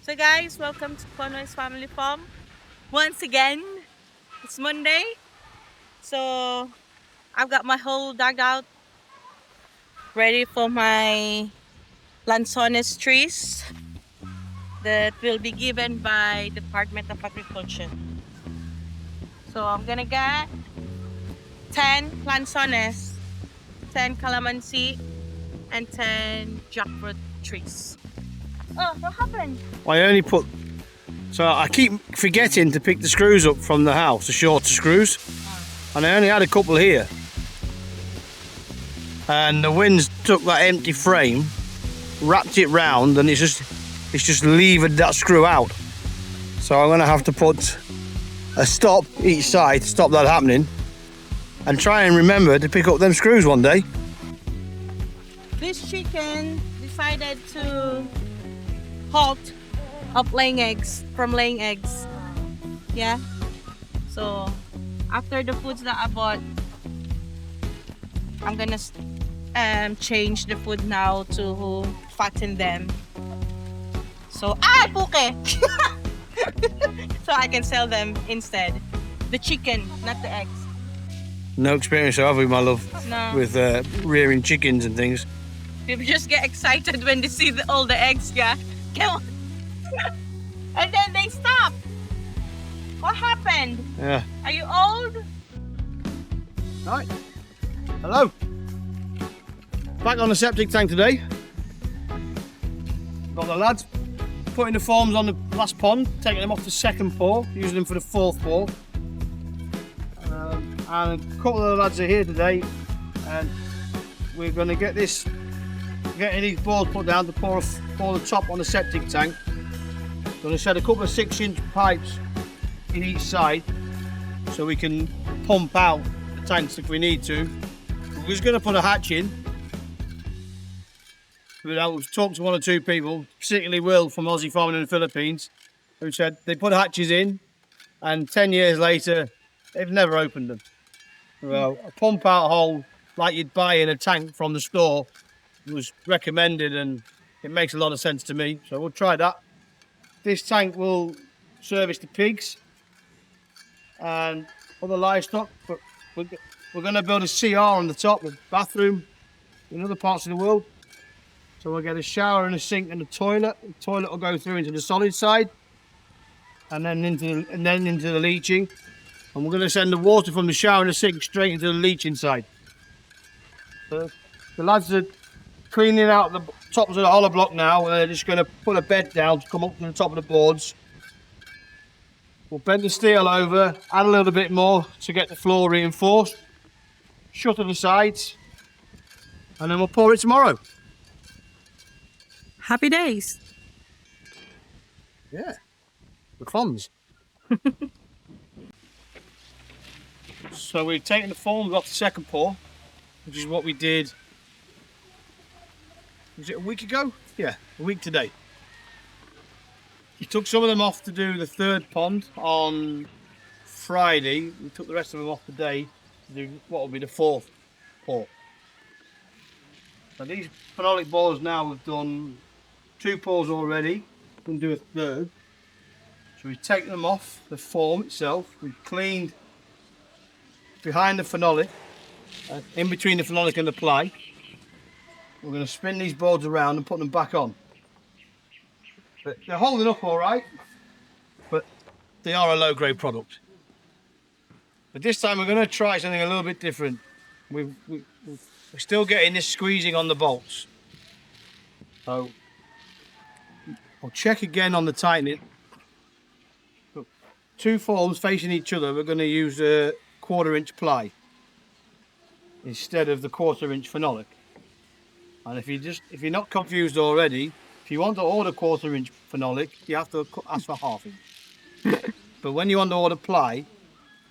So guys, welcome to Conway's Family Farm. Once again, it's Monday. So I've got my whole dugout ready for my lanzones trees that will be given by Department of Agriculture. So I'm gonna get 10 lanzones, 10 calamansi, and 10 jackfruit trees. Oh, what happened? I only put, so I keep forgetting to pick the screws up from the house, the shorter screws, and I only had a couple here. And the winds took that empty frame, wrapped it round, and it's just levered that screw out. So I'm gonna have to put a stop each side to stop that happening, and try and remember to pick up them screws one day. This chicken decided to halt of laying eggs, from laying eggs. Yeah. So after the foods that I bought, I'm gonna change the food now to fatten them. So puke! So I can sell them instead. The chicken, not the eggs. No experience, have we, my love, No. with rearing chickens and things. People just get excited when they see all the eggs, yeah? Come on. And then they stop. What happened? Yeah. Are you old? Right. Hello. Back on the septic tank today. Got the lads putting the forms on the last pond, taking them off the second pour, using them for the fourth pour. And a couple of the lads are here today, and we're going to getting these boards put down to pour the top on the septic tank. Going to set a couple of 6-inch pipes in each side so we can pump out the tanks if we need to. We're just going to put a hatch in. We've talked to one or two people, particularly Will from Aussie Farming in the Philippines, who said they put hatches in and 10 years later they've never opened them. Well, a pump out hole like you'd buy in a tank from the store was recommended, and it makes a lot of sense to me, so we'll try that. This tank will service the pigs and other livestock, but we're going to build a CR on the top with bathroom in other parts of the world. So we'll get a shower and a sink and a toilet. The toilet will go through into the solid side and then into the leaching. And we're going to send the water from the shower and the sink straight into the leaching side. So the lads are cleaning out the tops of the hollow block now, and they're just going to put a bed down to come up to the top of the boards. We'll bend the steel over, add a little bit more to get the floor reinforced, shutter the sides, and then we'll pour it tomorrow. Happy days. Yeah, the funds. So we've taken the forms off the second pour, which is what we did. Was it a week ago? Yeah, a week today. We took some of them off to do the third pond on Friday. We took the rest of them off today to do what will be the fourth pour. So these phenolic bores now, we've done 2 pours already. We're going to do a third. So we've taken them off the form itself. We've cleaned behind the phenolic, in between the phenolic and the ply. We're going to spin these boards around and put them back on. But they're holding up all right, but they are a low-grade product. But this time we're going to try something a little bit different. We're still getting this squeezing on the bolts. So I'll check again on the tightening. 2 forms facing each other, we're going to use a 1/4-inch ply instead of the 1/4-inch phenolic. And if you're not confused already, if you want to order 1/4-inch phenolic, you have to ask for 1/2 inch. But when you want to order ply,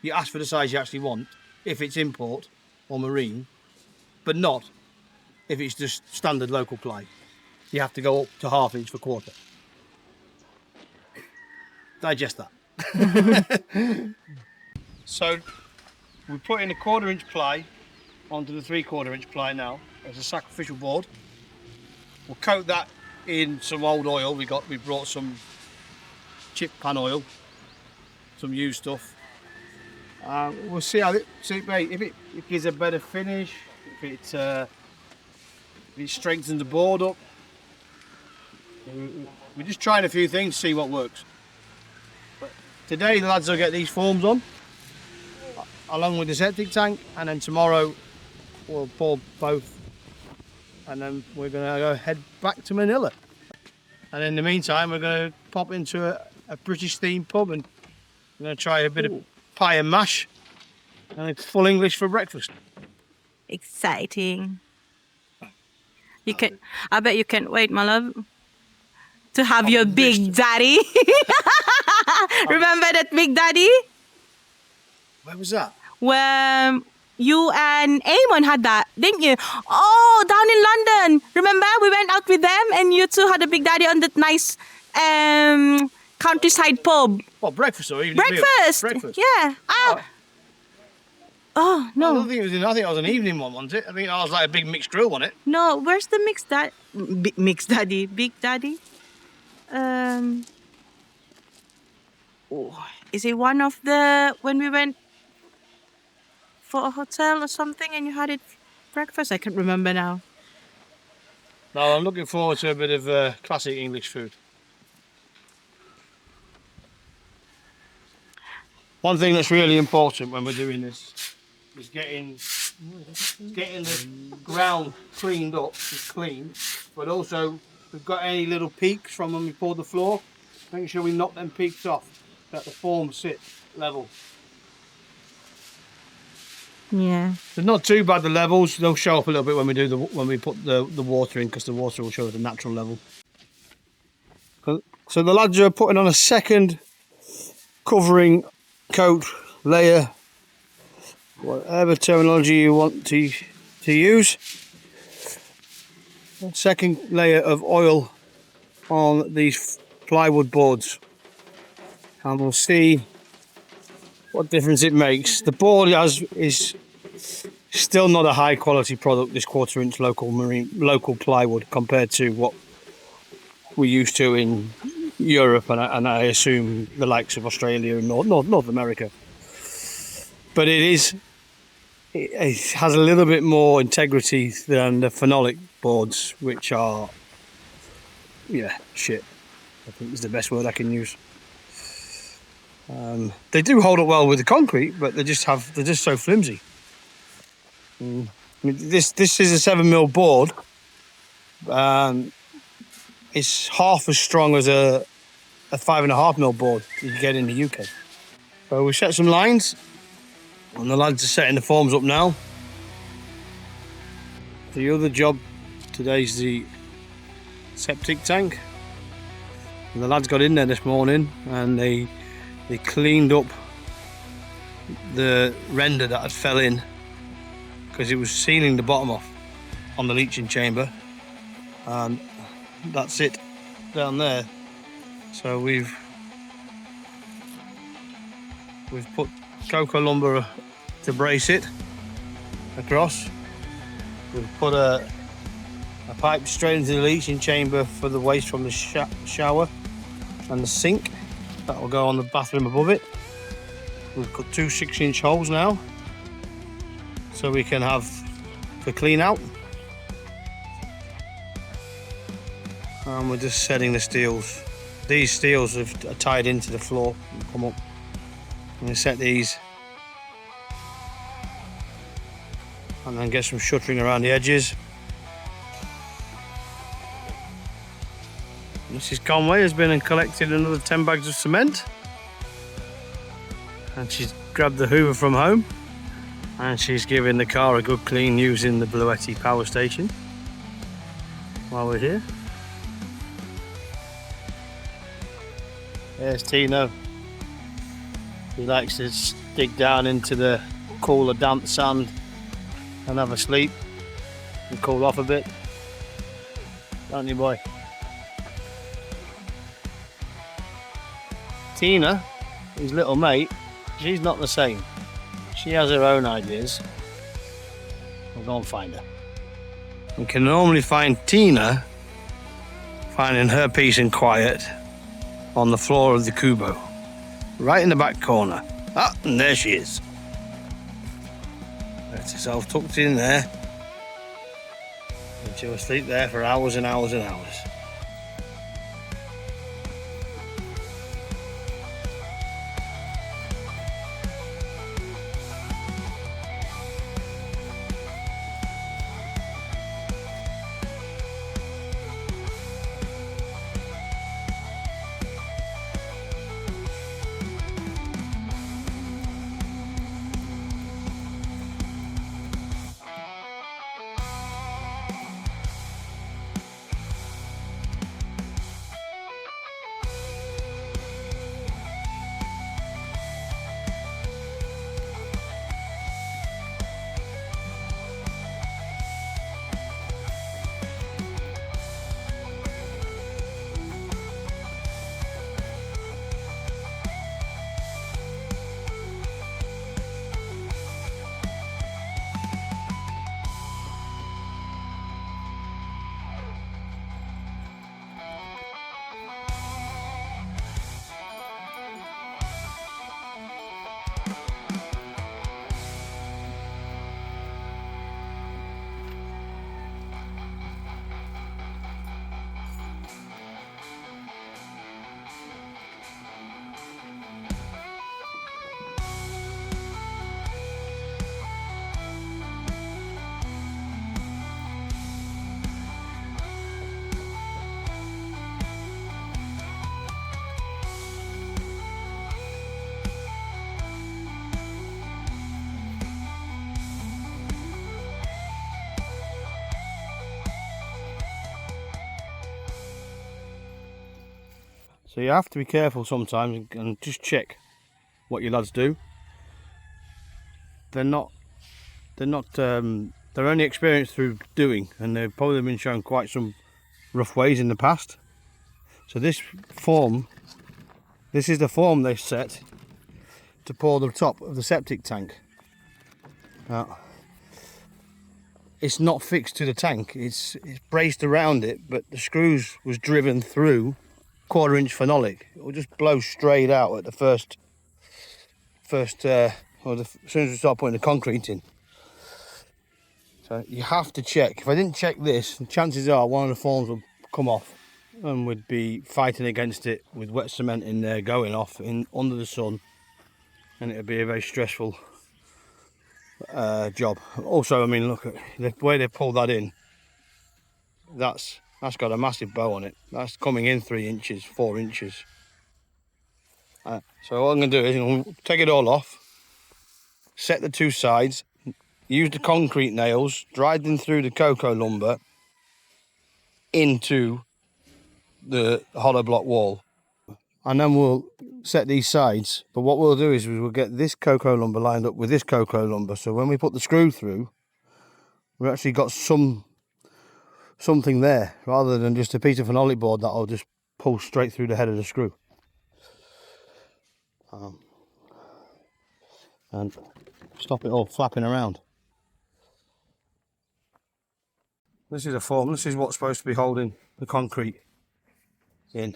you ask for the size you actually want, if it's import or marine, but not if it's just standard local ply. You have to go up to 1/2 inch for 1/4. Digest that. So we put in a 1/4-inch ply onto the 3/4-inch ply now as a sacrificial board. We'll coat that in some old oil. We brought some chip pan oil, some used stuff. We'll see how mate, if it gives a better finish, if it strengthens the board up. We're just trying a few things to see what works. But today the lads will get these forms on, along with the septic tank, and then tomorrow we'll pour both, and then we're going to go head back to Manila. And in the meantime, we're going to pop into a British themed pub and we're going to try a bit of pie and mash and it's full English for breakfast. Exciting. I bet you can't wait, my love, to have your big daddy. Remember that big daddy? Where was that? When you and Eamon had that, didn't you? Oh, down in London. Remember? We went out with them and you two had a big daddy on that nice countryside pub. What, breakfast or evening breakfast? meal? Breakfast. Yeah. Oh, no. I don't think it was I think it was an evening one, wasn't it? I think it was like a big mixed grill, wasn't it? No, where's the mixed daddy? Big daddy? Is it one of the, when we went for a hotel or something and you had it breakfast? I can't remember now. No, I'm looking forward to a bit of classic English food. One thing that's really important when we're doing this is getting the ground cleaned up, clean, but also if we've got any little peaks from when we poured the floor, make sure we knock them peaks off, that the forms sit level. Yeah. They're not too bad, the levels. They'll show up a little bit when we put the water in, because the water will show the natural level. So the lads are putting on a second covering coat layer, whatever terminology you want to use. Second layer of oil on these plywood boards, and we'll see what difference it makes. The board is still not a high quality product, this 1/4 inch local plywood, compared to what we're used to in Europe and I assume the likes of Australia and North America. But it has a little bit more integrity than the phenolic boards, which are, shit. I think is the best word I can use. They do hold up well with the concrete, but they're just so flimsy. I mean, this is a 7mm board. It's half as strong as a 5.5mm board you get in the UK. So we set some lines, and the lads are setting the forms up now. The other job today's the septic tank. And the lads got in there this morning and they cleaned up the render that had fell in, because it was sealing the bottom off on the leaching chamber, and that's it down there. So we've put cocoa lumber to brace it across. We've put a pipe straight into the leaching chamber for the waste from the shower and the sink. That will go on the bathroom above it. We've got 2 6-inch holes now, so we can have for clean out. And we're just setting the steels. These steels are tied into the floor and come up. I'm going to set these and then get some shuttering around the edges. Mrs. Conway has been and collected another 10 bags of cement, and she's grabbed the hoover from home and she's giving the car a good clean using the Bluetti power station while we're here. There's Tino. He likes to dig down into the cooler, damp sand and have a sleep and cool off a bit. Don't you, boy? Tina, his little mate, she's not the same. She has her own ideas. We'll go and find her. We can normally find Tina finding her peace and quiet on the floor of the kubo, right in the back corner. Ah, and there she is. Gets herself tucked in there, and she'll sleep there for hours and hours and hours. So you have to be careful sometimes and just check what your lads do. They're only experienced through doing, and they've probably been shown quite some rough ways in the past. So this is the form they set to pour the top of the septic tank. Now, it's not fixed to the tank, it's braced around it, but the screws was driven through 1/4 inch phenolic. It will just blow straight out at the first as soon as we start putting the concrete in. So you have to check. If I didn't check this, chances are one of the forms will come off and we'd be fighting against it with wet cement in there going off under the sun, and it would be a very stressful job. Also, I mean, look at the way they pulled that in. That's got a massive bow on it. That's coming in 3 inches, 4 inches. So what I'm going to do is I'm going to take it all off, set the 2 sides, use the concrete nails, drive them through the cocoa lumber into the hollow block wall. And then we'll set these sides. But what we'll do is we'll get this cocoa lumber lined up with this cocoa lumber. So when we put the screw through, we've actually got something there, rather than just a piece of phenolic board that'll just pull straight through the head of the screw. And stop it all flapping around. This is a form. This is what's supposed to be holding the concrete in.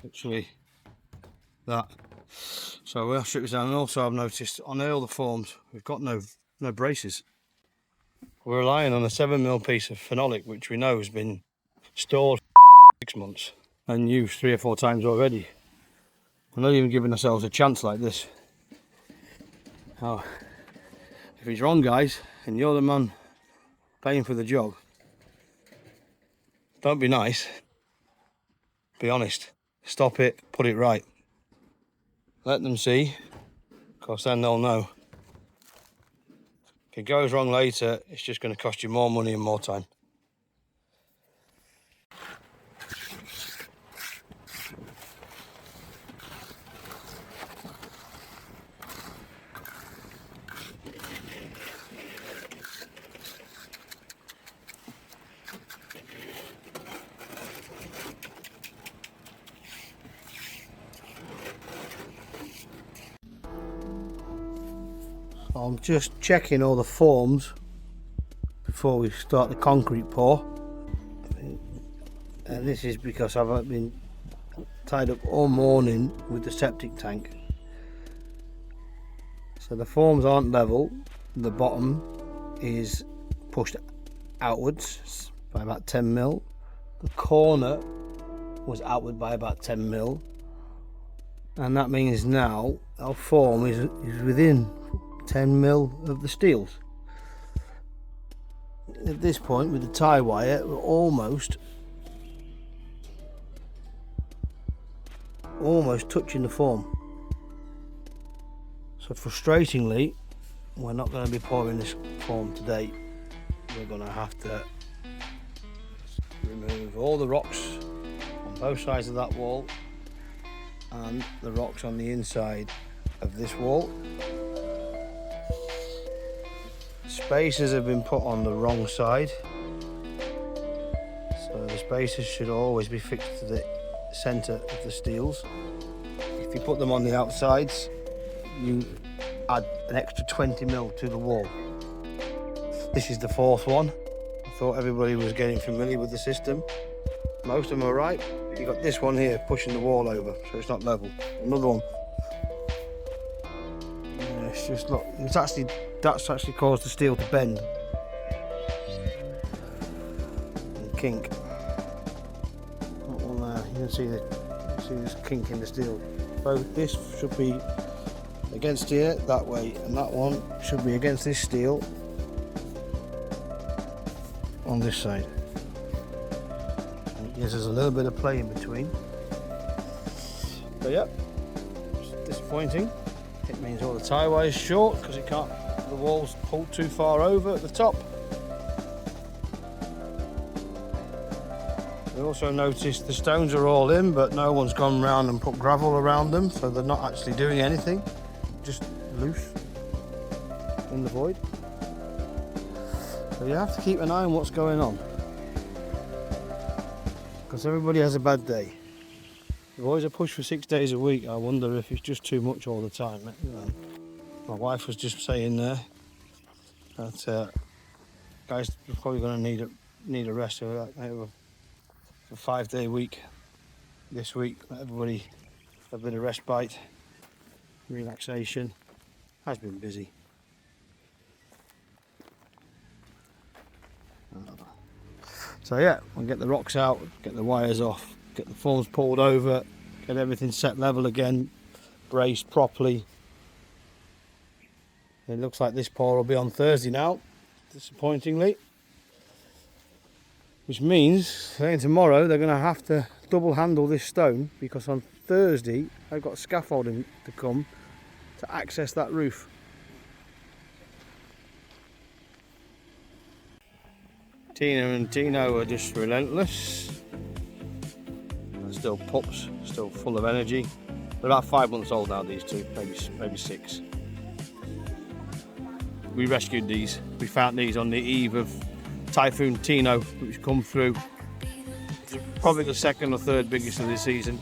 Literally that. So we'll strip this down. And also I've noticed on all the forms we've got no braces. We're relying on a 7mm piece of phenolic, which we know has been stored for 6 months and used 3 or 4 times already. We're not even giving ourselves a chance like this. Now, if it's wrong, guys, and you're the man paying for the job, don't be nice. Be honest. Stop it, put it right. Let them see, because then they'll know. If it goes wrong later, it's just going to cost you more money and more time. I'm just checking all the forms before we start the concrete pour. And this is because I've been tied up all morning with the septic tank. So the forms aren't level, the bottom is pushed outwards by about 10 mil. The corner was outward by about 10 mil. And that means now our form is within 10 mil of the steels. At this point with the tie wire we're almost touching the form. So frustratingly, we're not going to be pouring this form today. We're going to have to remove all the rocks on both sides of that wall and the rocks on the inside of this wall. Spacers have been put on the wrong side, so the spacers should always be fixed to the centre of the steels. If you put them on the outsides, you add an extra 20 mil to the wall. This is the fourth one. I thought everybody was getting familiar with the system. Most of them are right. You've got this one here pushing the wall over, so it's not level. Another one. Yeah, it's just look. That's actually caused the steel to bend and kink. That one there. You can see this kink in the steel. Both this should be against here that way, and that one should be against this steel on this side. Yes, there's a little bit of play in between. But yeah, it's disappointing. It means all the tie wire is short because it can't. The wall's pulled too far over at the top. We also noticed the stones are all in, but no one's gone round and put gravel around them, so they're not actually doing anything. Just loose in the void. So you have to keep an eye on what's going on, because everybody has a bad day. The boys are pushed for 6 days a week. I wonder if it's just too much all the time. You know, my wife was just saying there that guys are probably going to need a rest over a 5-day week this week. Let everybody have a bit of respite, relaxation. Has been busy. So yeah, we'll get the rocks out, get the wires off, get the forms pulled over, get everything set level again, braced properly. It looks like this pour will be on Thursday now, disappointingly. Which means saying tomorrow they're going to have to double handle this stone, because on Thursday they've got scaffolding to come to access that roof. Tina and Tino are just relentless. They're still pups, still full of energy. They're about 5 months old now, these two, maybe 6. We rescued these. We found these on the eve of Typhoon Tino, which come through. It's probably the second or third biggest of the season.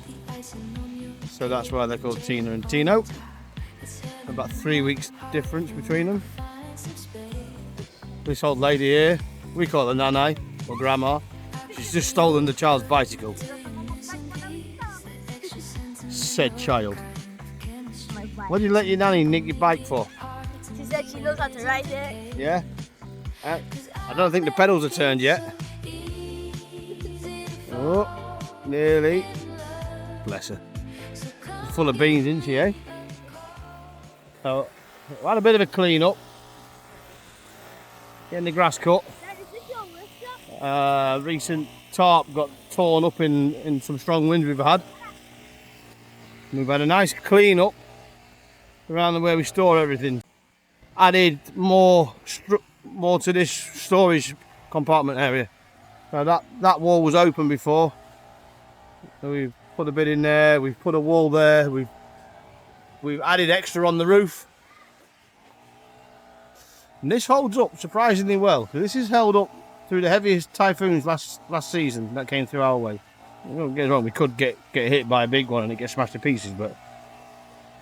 So that's why they're called Tina and Tino. About 3 weeks difference between them. This old lady here, we call her Nanai, or Grandma. She's just stolen the child's bicycle. Said child. What did you let your nanny nick your bike for? She said she knows how to ride it. Yeah? I don't think the pedals are turned yet. Oh, nearly. Bless her. She's full of beans, isn't she, eh? So, we had a bit of a clean up. Getting the grass cut. Recent tarp got torn up in some strong winds we've had. We've had a nice clean up around the way we store everything. Added more to this storage compartment area. Now that wall was open before, so we've put a bit in there. We've put a wall there. We've added extra on the roof, and this holds up surprisingly well. This is held up through the heaviest typhoons last season that came through our way. Don't get us wrong, we could get hit by a big one and it gets smashed to pieces, but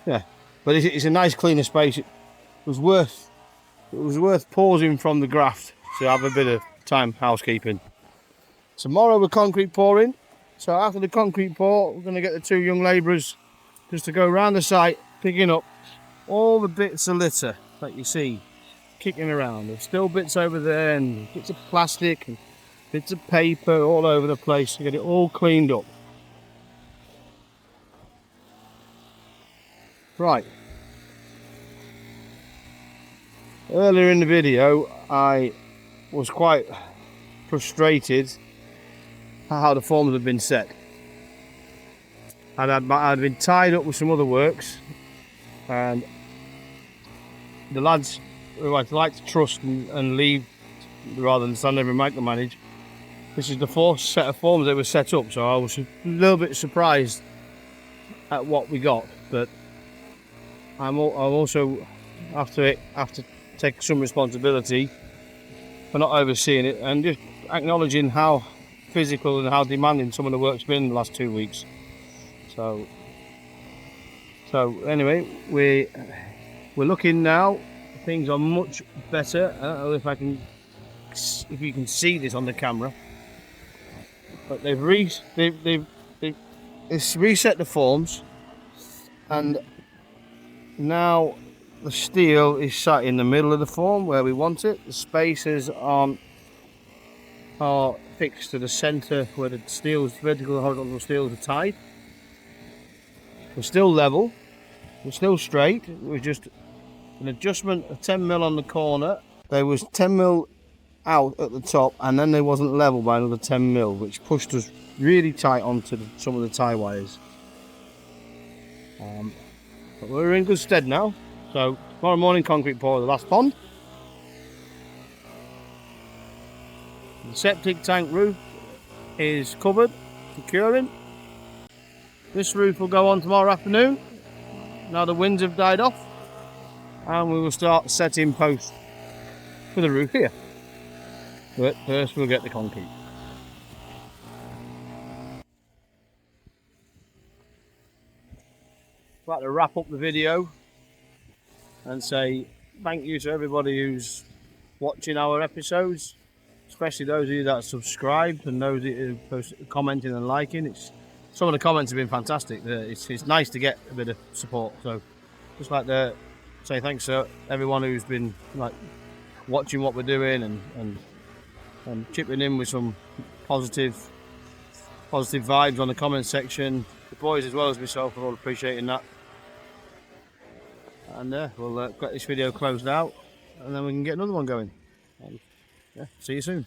yeah. But it's a nice cleaner space. It was worth pausing from the graft to have a bit of time housekeeping. Tomorrow we're concrete pouring. So after the concrete pour, we're going to get the 2 young labourers just to go around the site, picking up all the bits of litter that you see kicking around. There's still bits over there and bits of plastic and bits of paper all over the place to get it all cleaned up. Right. Earlier in the video, I was quite frustrated at how the forms had been set. And I'd been tied up with some other works, and the lads who I'd like to trust and leave rather than stand there and micromanage, this is the 4th set of forms that were set up, so I was a little bit surprised at what we got, but I'm also have to take some responsibility for not overseeing it and just acknowledging how physical and how demanding some of the work's been in the last 2 weeks. So anyway, we're looking now. Things are much better. I don't know if you can see this on the camera, but they've reset the forms, and now the steel is sat in the middle of the form where we want it. The spacers are fixed to the centre where the vertical and horizontal steels are tied. We're still level, we're still straight. It was just an adjustment of 10mm on the corner. There was 10mm out at the top, and then there wasn't level by another 10mm, which pushed us really tight onto some of the tie wires. But we're in good stead now. So tomorrow morning, concrete pour of the last pond. The septic tank roof is covered, securing. This roof will go on tomorrow afternoon. Now the winds have died off, and we will start setting posts for the roof here. But first we'll get the concrete. I'd like to wrap up the video and say thank you to everybody who's watching our episodes, especially those of you that are subscribed and those who are commenting and liking. Some of the comments have been fantastic. It's nice to get a bit of support. So just like to say thanks to everyone who's been watching what we're doing and chipping in with some positive vibes on the comment section. The boys as well as myself are all appreciating that. And we'll get this video closed out, and then we can get another one going. See you soon.